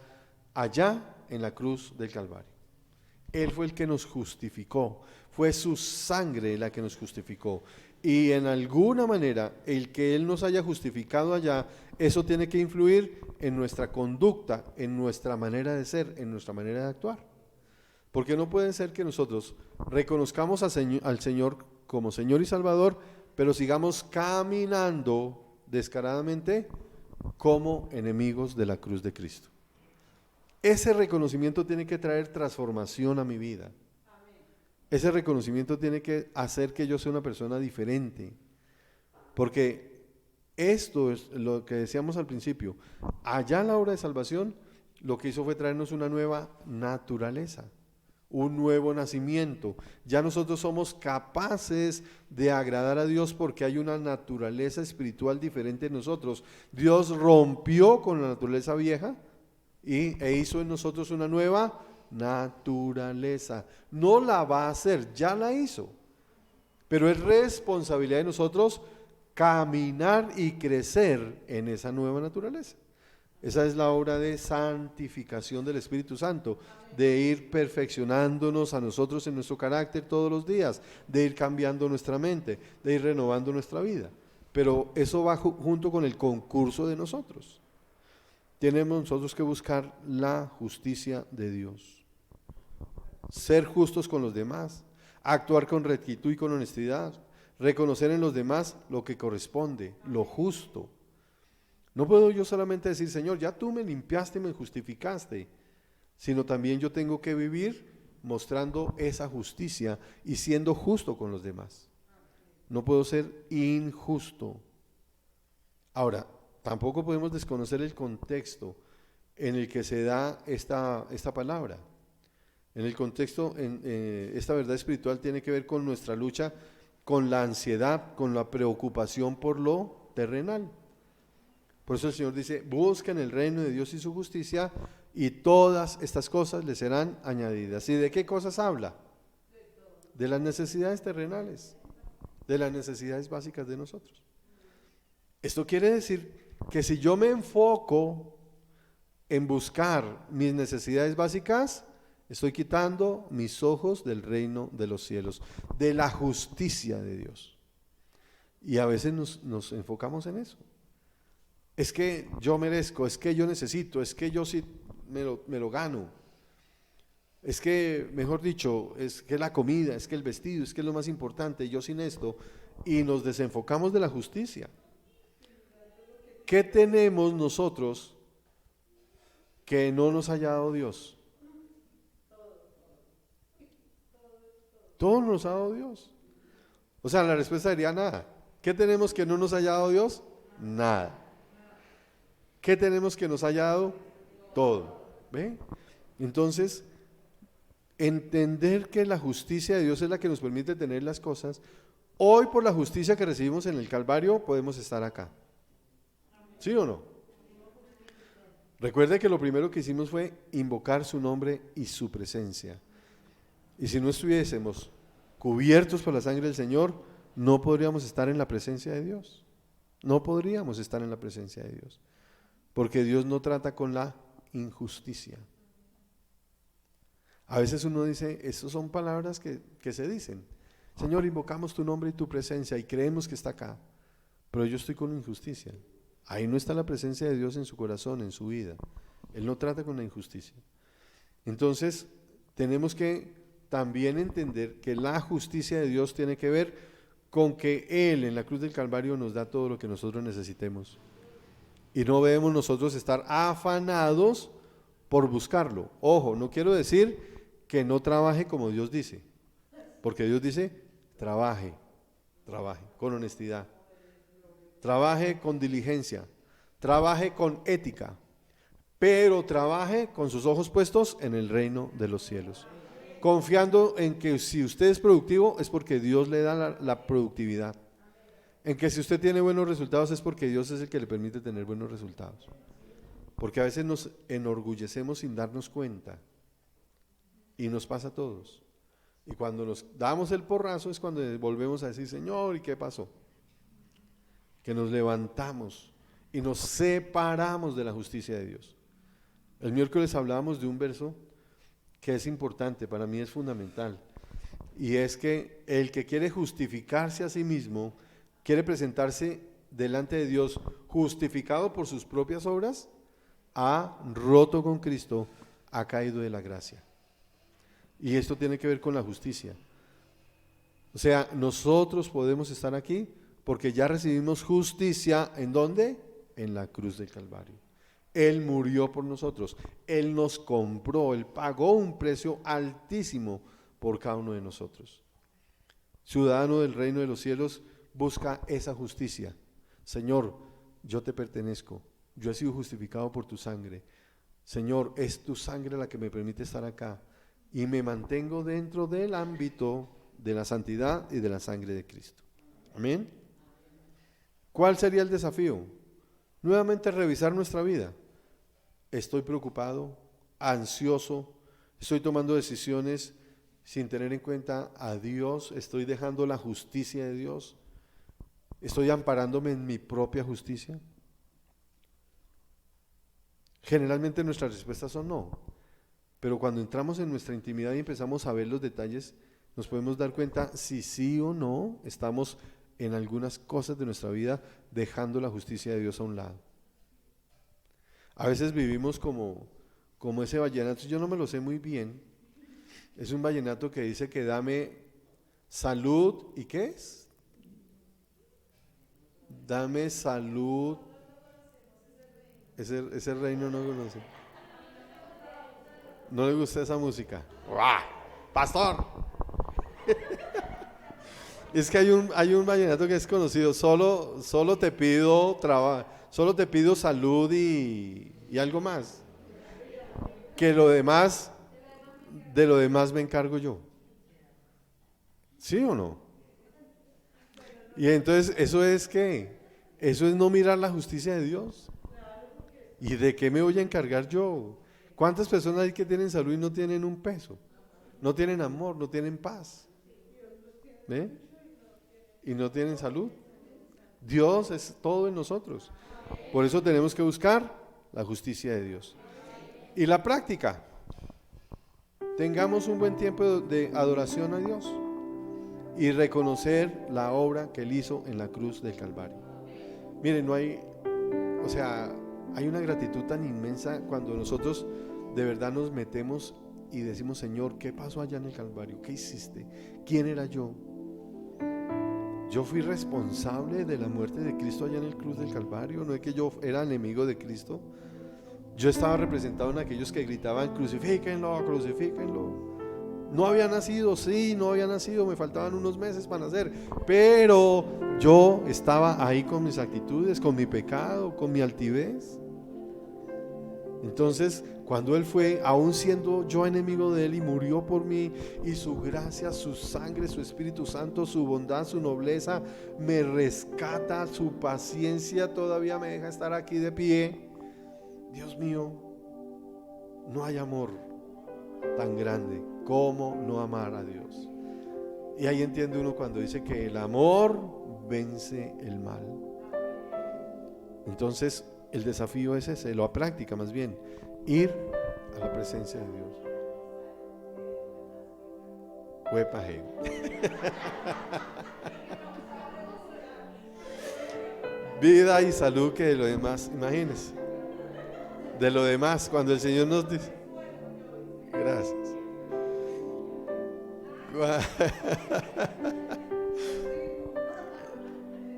allá en la cruz del Calvario. Él fue el que nos justificó, fue su sangre la que nos justificó. Y en alguna manera, el que Él nos haya justificado allá, eso tiene que influir en nuestra conducta, en nuestra manera de ser, en nuestra manera de actuar. Porque no puede ser que nosotros reconozcamos al Señor como Señor y Salvador, pero sigamos caminando descaradamente como enemigos de la cruz de Cristo. Ese reconocimiento tiene que traer transformación a mi vida. Ese reconocimiento tiene que hacer que yo sea una persona diferente. Porque esto es lo que decíamos al principio. Allá en la obra de salvación, lo que hizo fue traernos una nueva naturaleza, un nuevo nacimiento. Ya nosotros somos capaces de agradar a Dios porque hay una naturaleza espiritual diferente en nosotros. Dios rompió con la naturaleza vieja e hizo en nosotros una nueva naturaleza. No la va a hacer, ya la hizo. Pero es responsabilidad de nosotros caminar y crecer en esa nueva naturaleza. Esa es la obra de santificación del Espíritu Santo, de ir perfeccionándonos a nosotros en nuestro carácter todos los días, de ir cambiando nuestra mente, de ir renovando nuestra vida. Pero eso va junto con el concurso de nosotros. Tenemos nosotros que buscar la justicia de Dios, ser justos con los demás, actuar con rectitud y con honestidad, reconocer en los demás lo que corresponde, lo justo. No puedo yo solamente decir, Señor, ya tú me limpiaste, me justificaste, sino también yo tengo que vivir mostrando esa justicia y siendo justo con los demás. No puedo ser injusto. Ahora, tampoco podemos desconocer el contexto en el que se da esta palabra. En el contexto, esta verdad espiritual tiene que ver con nuestra lucha, con la ansiedad, con la preocupación por lo terrenal. Por eso el Señor dice, busquen el reino de Dios y su justicia y todas estas cosas les serán añadidas. ¿Y de qué cosas habla? De las necesidades terrenales, de las necesidades básicas de nosotros. Esto quiere decir que si yo me enfoco en buscar mis necesidades básicas, estoy quitando mis ojos del reino de los cielos, de la justicia de Dios. Y a veces nos enfocamos en eso. Es que yo merezco, es que yo necesito, es que yo sí me lo gano. Es que, mejor dicho, es que la comida, es que el vestido, es que es lo más importante, yo sin esto. Y nos desenfocamos de la justicia. ¿Qué tenemos nosotros que no nos haya dado Dios? Todo nos ha dado Dios. O sea, la respuesta sería nada. ¿Qué tenemos que no nos haya dado Dios? Nada. ¿Qué tenemos que nos haya dado? Todo. ¿Ve? Entonces, entender que la justicia de Dios es la que nos permite tener las cosas. Hoy, por la justicia que recibimos en el Calvario, podemos estar acá. ¿Sí o no? Recuerde que lo primero que hicimos fue invocar su nombre y su presencia. Y si no estuviésemos cubiertos por la sangre del Señor, no podríamos estar en la presencia de Dios. No podríamos estar en la presencia de Dios. Porque Dios no trata con la injusticia. A veces uno dice, estas son palabras que se dicen. Señor, invocamos tu nombre y tu presencia y creemos que está acá. Pero yo estoy con injusticia. Ahí no está la presencia de Dios en su corazón, en su vida. Él no trata con la injusticia. Entonces, tenemos que también entender que la justicia de Dios tiene que ver con que Él en la cruz del Calvario nos da todo lo que nosotros necesitemos. Y no debemos nosotros estar afanados por buscarlo. Ojo, no quiero decir que no trabaje como Dios dice, porque Dios dice, trabaje con honestidad, trabaje con diligencia, trabaje con ética, pero trabaje con sus ojos puestos en el reino de los cielos, confiando en que si usted es productivo es porque Dios le da la productividad. En que si usted tiene buenos resultados es porque Dios es el que le permite tener buenos resultados. Porque a veces nos enorgullecemos sin darnos cuenta. Y nos pasa a todos. Y cuando nos damos el porrazo es cuando volvemos a decir, Señor, ¿y qué pasó? Que nos levantamos y nos separamos de la justicia de Dios. El miércoles hablábamos de un verso que es importante, para mí es fundamental. Y es que el que quiere justificarse a sí mismo, quiere presentarse delante de Dios justificado por sus propias obras, ha roto con Cristo, ha caído de la gracia. Y esto tiene que ver con la justicia. O sea, nosotros podemos estar aquí porque ya recibimos justicia, ¿en dónde? En la cruz del Calvario. Él murió por nosotros, Él nos compró, Él pagó un precio altísimo por cada uno de nosotros. Ciudadano del reino de los cielos, busca esa justicia. Señor, yo te pertenezco, yo he sido justificado por tu sangre. Señor, es tu sangre la que me permite estar acá. y me mantengo dentro del ámbito de la santidad y de la sangre de Cristo. Amén. ¿Cuál sería el desafío? Nuevamente revisar nuestra vida. Estoy preocupado, ansioso, estoy tomando decisiones sin tener en cuenta a Dios, estoy dejando la justicia de Dios, estoy amparándome en mi propia justicia. Generalmente nuestras respuestas son no, pero cuando entramos en nuestra intimidad y empezamos a ver los detalles, nos podemos dar cuenta si sí o no estamos en algunas cosas de nuestra vida dejando la justicia de Dios a un lado. A veces vivimos como ese vallenato, yo no me lo sé muy bien, es un vallenato que dice que dame salud, ¿y qué es? Dame salud. Ese reino no conoce. ¿No le gusta esa música? ¡Uah! ¡Pastor! Es que hay un vallenato que es conocido, solo te pido trabajo, solo te pido salud y algo más. Que de lo demás me encargo yo. ¿Sí o no? Y entonces, ¿eso es qué? Eso es no mirar la justicia de Dios. ¿Y de qué me voy a encargar yo? ¿Cuántas personas hay que tienen salud y no tienen un peso? No tienen amor, no tienen paz. ¿Ve? Y no tienen salud. Dios es todo en nosotros. Por eso tenemos que buscar la justicia de Dios. Y la práctica. Tengamos un buen tiempo de adoración a Dios y reconocer la obra que Él hizo en la cruz del Calvario. Miren, hay una gratitud tan inmensa cuando nosotros de verdad nos metemos y decimos: Señor, ¿qué pasó allá en el Calvario? ¿Qué hiciste? ¿Quién era yo? Yo fui responsable de la muerte de Cristo allá en el cruz del Calvario. No es que yo era enemigo de Cristo. Yo estaba representado en aquellos que gritaban: crucifíquenlo, crucifíquenlo. No había nacido, me faltaban unos meses para nacer, pero yo estaba ahí con mis actitudes, con mi pecado, con mi altivez. Entonces, cuando Él fue, aún siendo yo enemigo de Él, y murió por mí, y su gracia, su sangre, su Espíritu Santo, su bondad, su nobleza me rescata, su paciencia todavía me deja estar aquí de pie. Dios mío, no hay amor tan grande como no amar a Dios. Y ahí entiende uno cuando dice que el amor vence el mal. Entonces el desafío es ese, la práctica más bien, ir a la presencia de Dios. Huepaje. Vida y salud, que de lo demás, imagínense, de lo demás, cuando el Señor nos dice, gracias.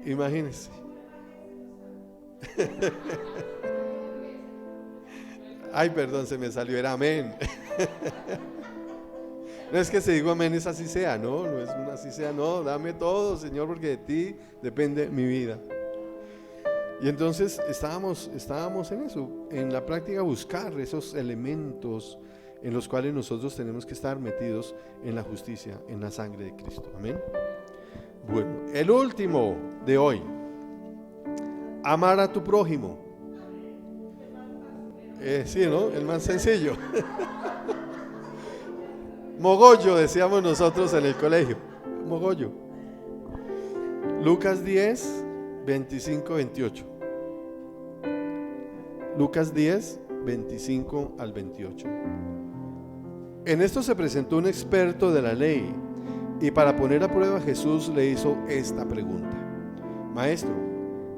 Imagínense. Ay, perdón, se me salió, era amén. No es que se digo amén, es así sea, no es un así sea, no, dame todo, Señor, porque de ti depende mi vida. Y entonces estábamos en eso, en la práctica, buscar esos elementos en los cuales nosotros tenemos que estar metidos en la justicia, en la sangre de Cristo. Amén. Bueno, el último de hoy: amar a tu prójimo. Sí, ¿no? El más sencillo. Mogollo, decíamos nosotros en el colegio. Mogollo. Lucas 10, 25, 28. Lucas 10, 25 al 28. En esto se presentó un experto de la ley, y para poner a prueba a Jesús le hizo esta pregunta: Maestro,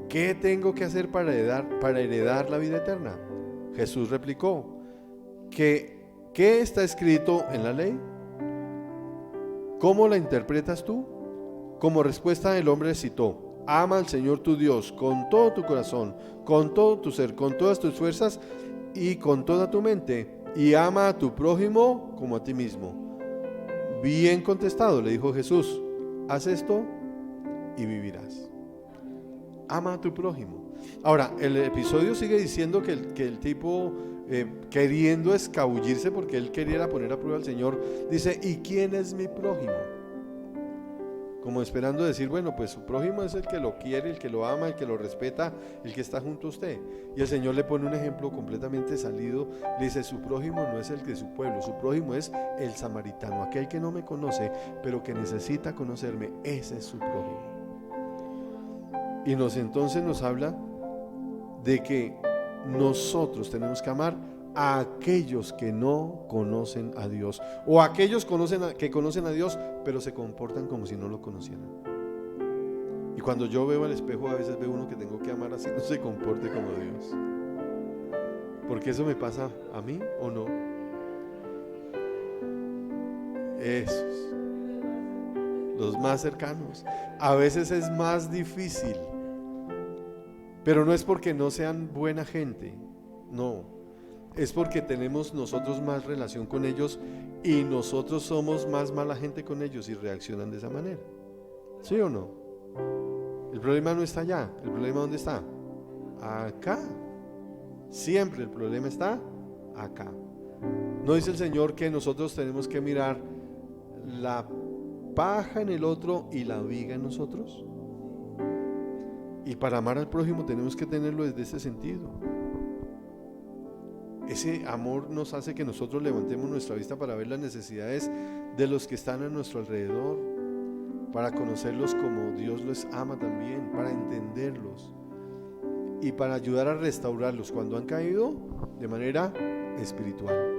¿qué tengo que hacer para heredar la vida eterna? Jesús replicó: ¿Qué está escrito en la ley? ¿Cómo la interpretas tú? Como respuesta, el hombre citó: ama al Señor tu Dios con todo tu corazón, con todo tu ser, con todas tus fuerzas y con toda tu mente, y ama a tu prójimo como a ti mismo. Bien contestado, le dijo Jesús, haz esto y vivirás. Ama a tu prójimo. Ahora, el episodio sigue diciendo que el tipo queriendo escabullirse porque él quería poner a prueba al Señor, dice: ¿y quién es mi prójimo? Como esperando decir, bueno, pues su prójimo es el que lo quiere, el que lo ama, el que lo respeta, el que está junto a usted. Y el Señor le pone un ejemplo completamente salido. Le dice: su prójimo no es el de su pueblo, su prójimo es el samaritano, aquel que no me conoce, pero que necesita conocerme. Ese es su prójimo. Y entonces nos habla de que nosotros tenemos que amar a aquellos que no conocen a Dios, o a aquellos que conocen a Dios pero se comportan como si no lo conocieran. Y cuando yo veo al espejo, a veces veo uno que tengo que amar así no se comporte como Dios, porque eso me pasa a mí o no. Esos, los más cercanos, a veces es más difícil, pero no es porque no sean buena gente, no, es porque tenemos nosotros más relación con ellos y nosotros somos más mala gente con ellos y reaccionan de esa manera. ¿Sí o no? El problema no está allá. ¿El problema dónde está? Acá. Siempre el problema está acá. ¿No dice el Señor que nosotros tenemos que mirar la paja en el otro y la viga en nosotros? Y para amar al prójimo tenemos que tenerlo desde ese sentido. Ese amor nos hace que nosotros levantemos nuestra vista para ver las necesidades de los que están a nuestro alrededor, para conocerlos como Dios los ama también, para entenderlos y para ayudar a restaurarlos cuando han caído de manera espiritual.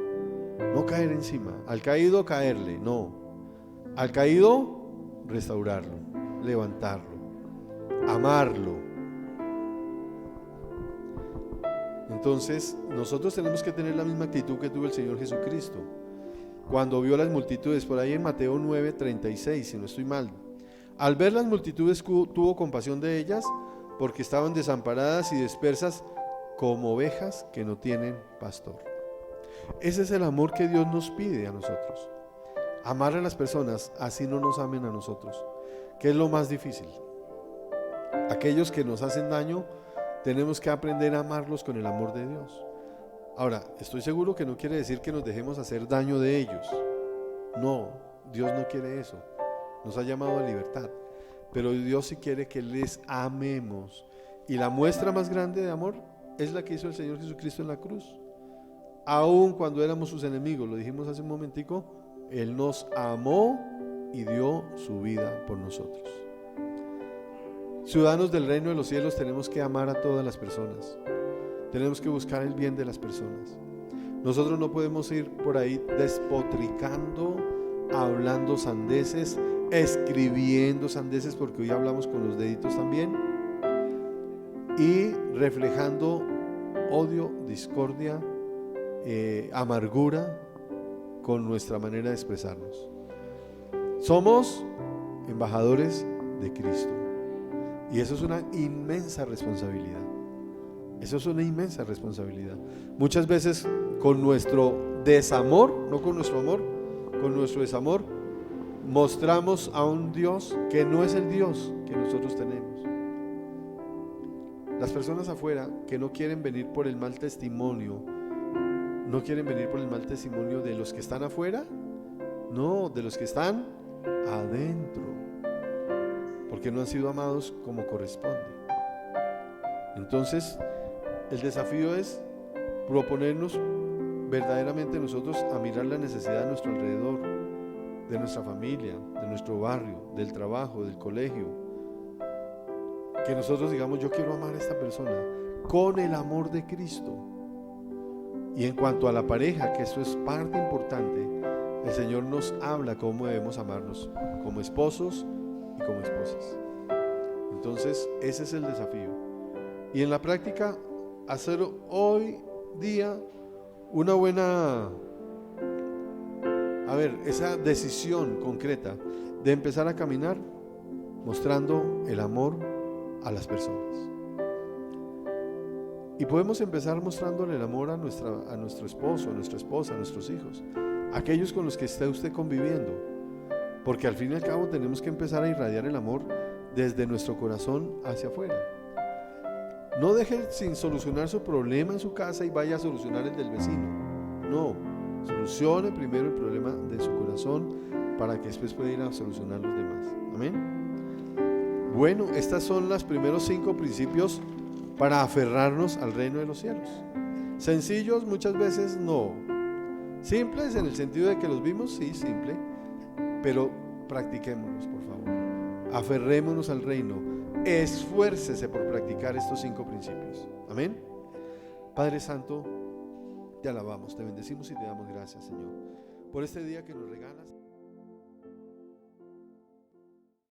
No caer encima, al caído caerle, no. Al caído restaurarlo, levantarlo, amarlo. Entonces nosotros tenemos que tener la misma actitud que tuvo el Señor Jesucristo cuando vio las multitudes, por ahí en Mateo 9:36, si no estoy mal. Al ver las multitudes tuvo compasión de ellas, porque estaban desamparadas y dispersas como ovejas que no tienen pastor. Ese es el amor que Dios nos pide a nosotros, amar a las personas así no nos amen a nosotros, que es lo más difícil. Aquellos que nos hacen daño tenemos que aprender a amarlos con el amor de Dios. Ahora, estoy seguro que no quiere decir que nos dejemos hacer daño de ellos. No, Dios no quiere eso. Nos ha llamado a libertad. Pero Dios sí quiere que les amemos. Y la muestra más grande de amor es la que hizo el Señor Jesucristo en la cruz. Aun cuando éramos sus enemigos, lo dijimos hace un momentico, Él nos amó y dio su vida por nosotros. Ciudadanos del reino de los cielos, tenemos que amar a todas las personas. Tenemos que buscar el bien de las personas. Nosotros no podemos ir por ahí despotricando, hablando sandeces, escribiendo sandeces, porque hoy hablamos con los deditos también, y reflejando odio, discordia, amargura con nuestra manera de expresarnos. Somos embajadores de Cristo. Y eso es una inmensa responsabilidad. Eso es una inmensa responsabilidad. Muchas veces con nuestro desamor, no con nuestro amor, con nuestro desamor, mostramos a un Dios que no es el Dios que nosotros tenemos. Las personas afuera que no quieren venir por el mal testimonio, no quieren venir por el mal testimonio de los que están afuera, no, de los que están adentro, porque no han sido amados como corresponde. Entonces, el desafío es proponernos verdaderamente nosotros a mirar la necesidad de nuestro alrededor, de nuestra familia, de nuestro barrio, del trabajo, del colegio. Que nosotros digamos: yo quiero amar a esta persona con el amor de Cristo. Y en cuanto a la pareja, que eso es parte importante, el Señor nos habla cómo debemos amarnos como esposos y como esposas. Entonces, ese es el desafío. Y en la práctica, hacer hoy día una buena, esa decisión concreta de empezar a caminar mostrando el amor a las personas. Y podemos empezar mostrándole el amor a nuestro esposo, a nuestra esposa, a nuestros hijos, aquellos con los que esté usted conviviendo, porque al fin y al cabo tenemos que empezar a irradiar el amor desde nuestro corazón hacia afuera. No deje sin solucionar su problema en su casa y vaya a solucionar el del vecino. No, solucione primero el problema de su corazón para que después pueda ir a solucionar los demás. Amén. Bueno, estas son los primeros 5 principios para aferrarnos al reino de los cielos. Sencillos muchas veces no. Simples en el sentido de que los vimos, sí, simple, pero practiquémoslos, por favor. Aferrémonos al reino. Esfuércese por practicar estos 5 principios. Amén. Padre Santo, te alabamos, te bendecimos y te damos gracias, Señor, por este día que nos regalas.